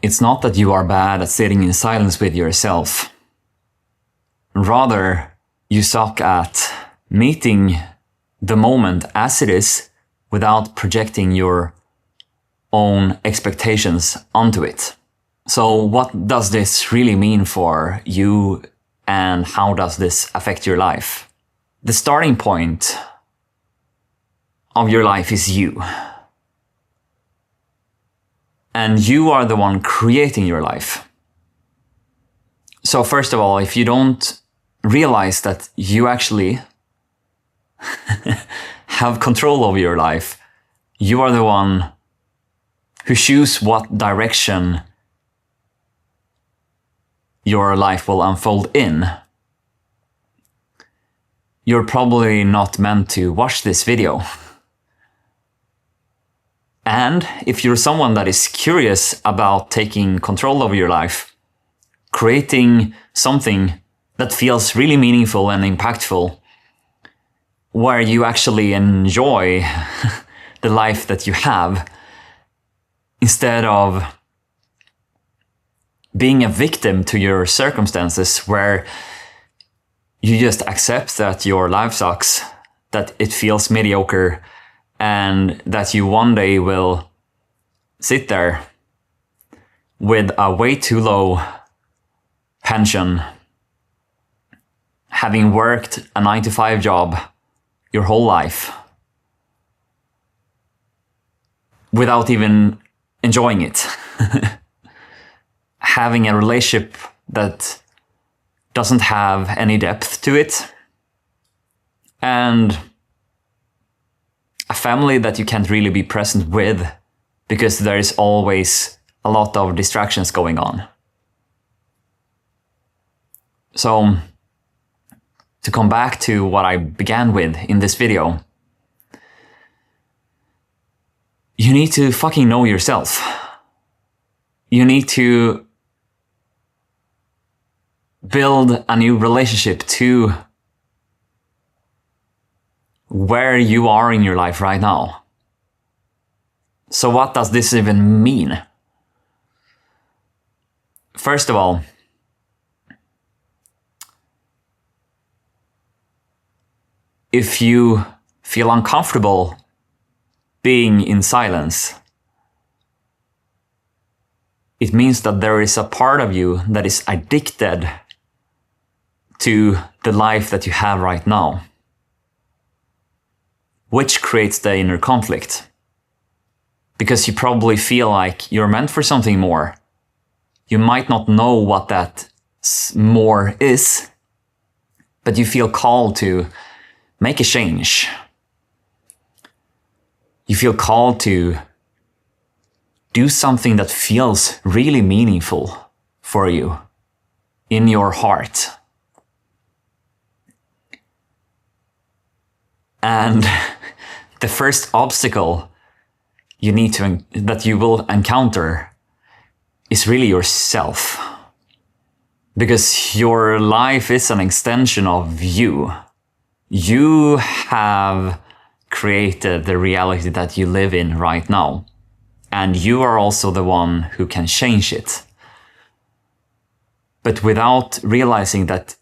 It's not that you are bad at sitting in silence with yourself. Rather, you suck at meeting the moment as it is without projecting your own expectations onto it. So what does this really mean for you, and how does this affect your life? The starting point of your life is you. And you are the one creating your life. So first of all, if you don't realize that you actually have control over your life, you are the one who chooses what direction your life will unfold in. You're probably not meant to watch this video. And if you're someone that is curious about taking control over your life, creating something that feels really meaningful and impactful, where you actually enjoy the life that you have, instead of being a victim to your circumstances, where you just accept that your life sucks, that it feels mediocre, and that you one day will sit there with a way too low pension, having worked a 9-to-5 job your whole life, without even enjoying it. Having a relationship that doesn't have any depth to it, and a family that you can't really be present with because there is always a lot of distractions going on. So, to come back to what I began with in this video, you need to fucking know yourself. You need to build a new relationship to where you are in your life right now. So what does this even mean? First of all, if you feel uncomfortable being in silence, it means that there is a part of you that is addicted to the life that you have right now, which creates the inner conflict. Because you probably feel like you're meant for something more. You might not know what that more is, but you feel called to make a change. You feel called to do something that feels really meaningful for you in your heart. And the first obstacle that you will encounter is really yourself. Because your life is an extension of you. You have created the reality that you live in right now. And you are also the one who can change it. But without realizing that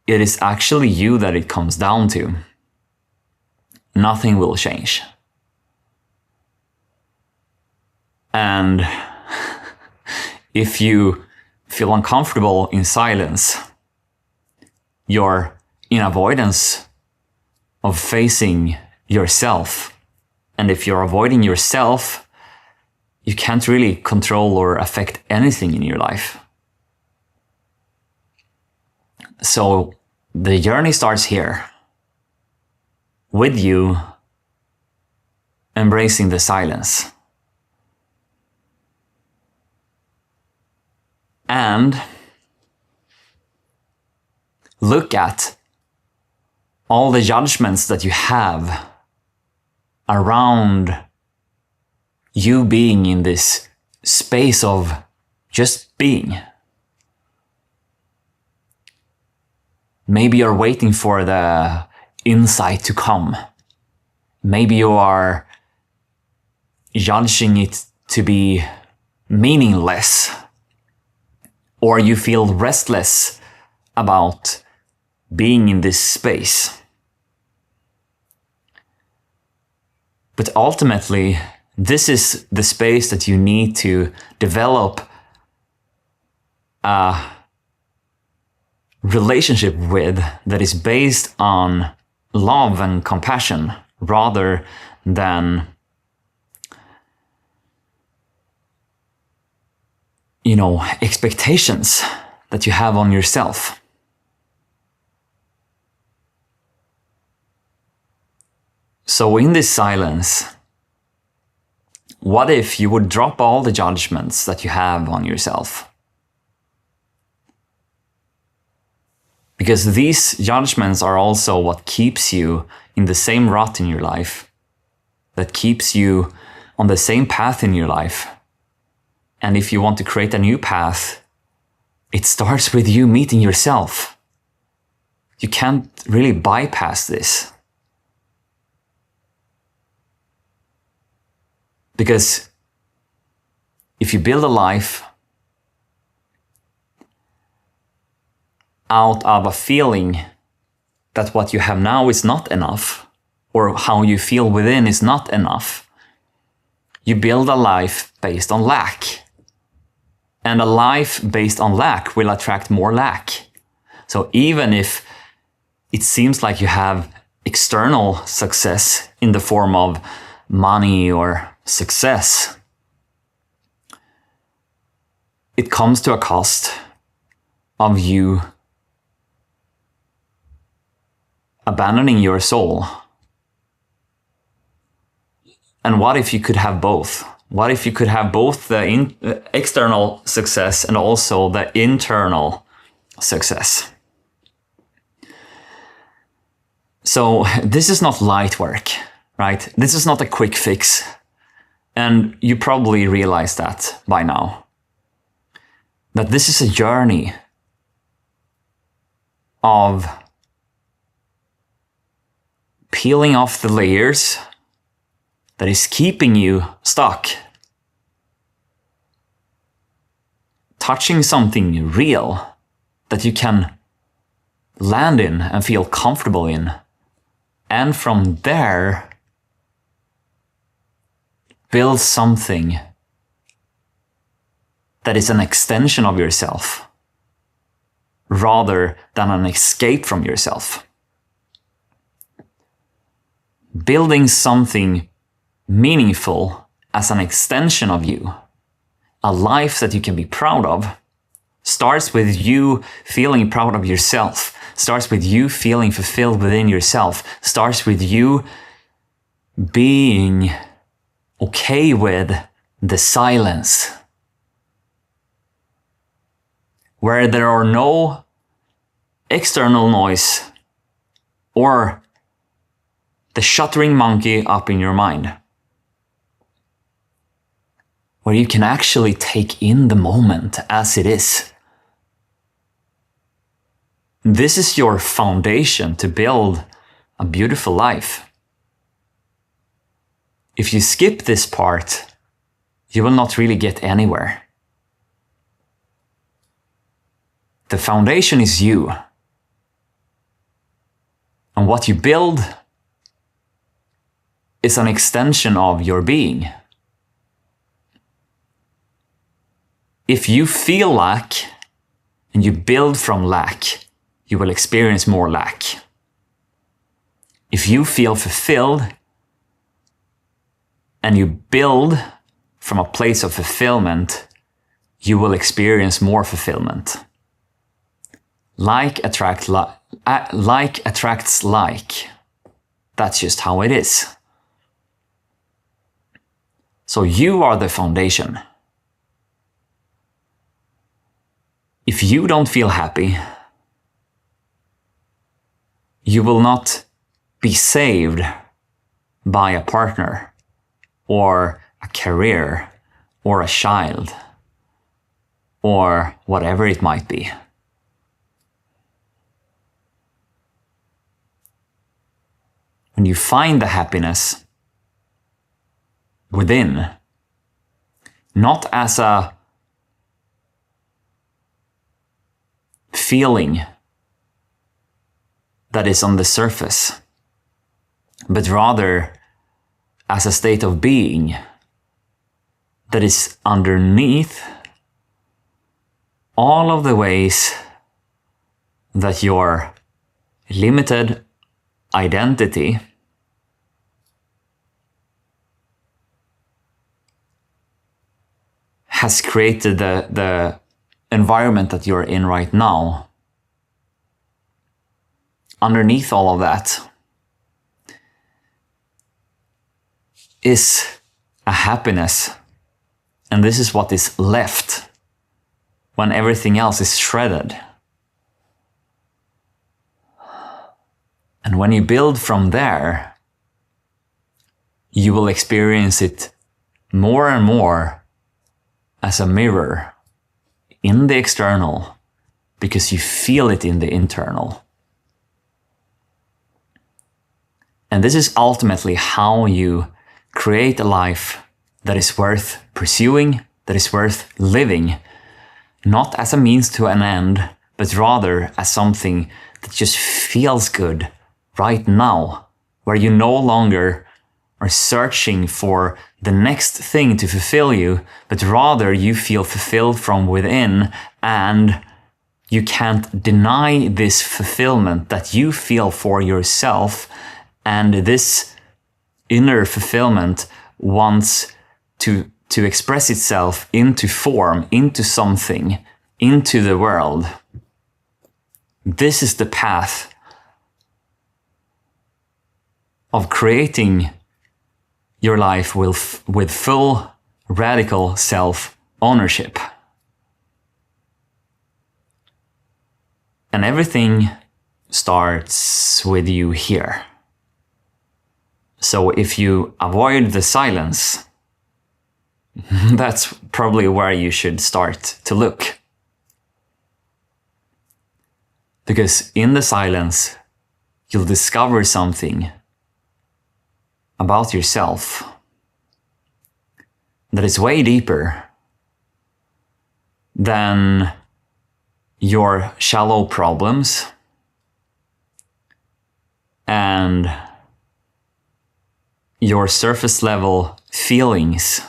it is actually you that it comes down to, nothing will change. And if you feel uncomfortable in silence, you're in avoidance of facing yourself. And if you're avoiding yourself, you can't really control or affect anything in your life. So the journey starts here, with you embracing the silence. And look at all the judgments that you have around you being in this space of just being. Maybe you're waiting for the insight to come. Maybe you are judging it to be meaningless, or you feel restless about being in this space. But ultimately, this is the space that you need to develop a relationship with that is based on love and compassion rather than, expectations that you have on yourself. So in this silence, what if you would drop all the judgments that you have on yourself? Because these judgments are also what keeps you in the same rut in your life, that keeps you on the same path in your life. And if you want to create a new path, it starts with you meeting yourself. You can't really bypass this. Because if you build a life out of a feeling that what you have now is not enough, or how you feel within is not enough, you build a life based on lack. And a life based on lack will attract more lack. So even if it seems like you have external success in the form of money or success, it comes to a cost of you abandoning your soul. And what if you could have both? What if you could have both the external success and also the internal success? So this is not light work, right? This is not a quick fix. And you probably realize that by now. That this is a journey of peeling off the layers that is keeping you stuck, touching something real that you can land in and feel comfortable in, and from there build something that is an extension of yourself rather than an escape from yourself. Building something meaningful as an extension of you, a life that you can be proud of, starts with you feeling proud of yourself, starts with you feeling fulfilled within yourself, starts with you being okay with the silence, where there are no external noise or the shuddering monkey up in your mind, where you can actually take in the moment as it is. This is your foundation to build a beautiful life. If you skip this part, you will not really get anywhere. The foundation is you. And what you build is an extension of your being. If you feel lack and you build from lack, you will experience more lack. If you feel fulfilled and you build from a place of fulfillment, you will experience more fulfillment. Like attracts like. That's just how it is. So you are the foundation. If you don't feel happy, you will not be saved by a partner or a career or a child or whatever it might be. When you find the happiness within, not as a feeling that is on the surface, but rather as a state of being that is underneath all of the ways that your limited identity has created the environment that you're in right now. Underneath all of that is a happiness. And this is what is left when everything else is shredded. And when you build from there, you will experience it more and more as a mirror in the external, because you feel it in the internal. And this is ultimately how you create a life that is worth pursuing, that is worth living, not as a means to an end, but rather as something that just feels good right now, where you no longer are searching for the next thing to fulfill you, but rather you feel fulfilled from within, and you can't deny this fulfillment that you feel for yourself. And this inner fulfillment wants to express itself into form, into something, into the world. This is the path of creating your life with full, radical self-ownership. And everything starts with you here. So if you avoid the silence, that's probably where you should start to look. Because in the silence, you'll discover something about yourself that is way deeper than your shallow problems and your surface level feelings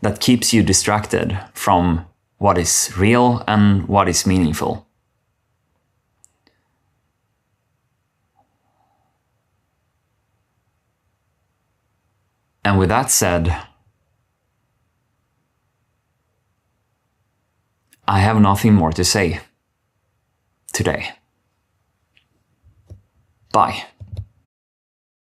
that keeps you distracted from what is real and what is meaningful. And with that said, I have nothing more to say today. Bye.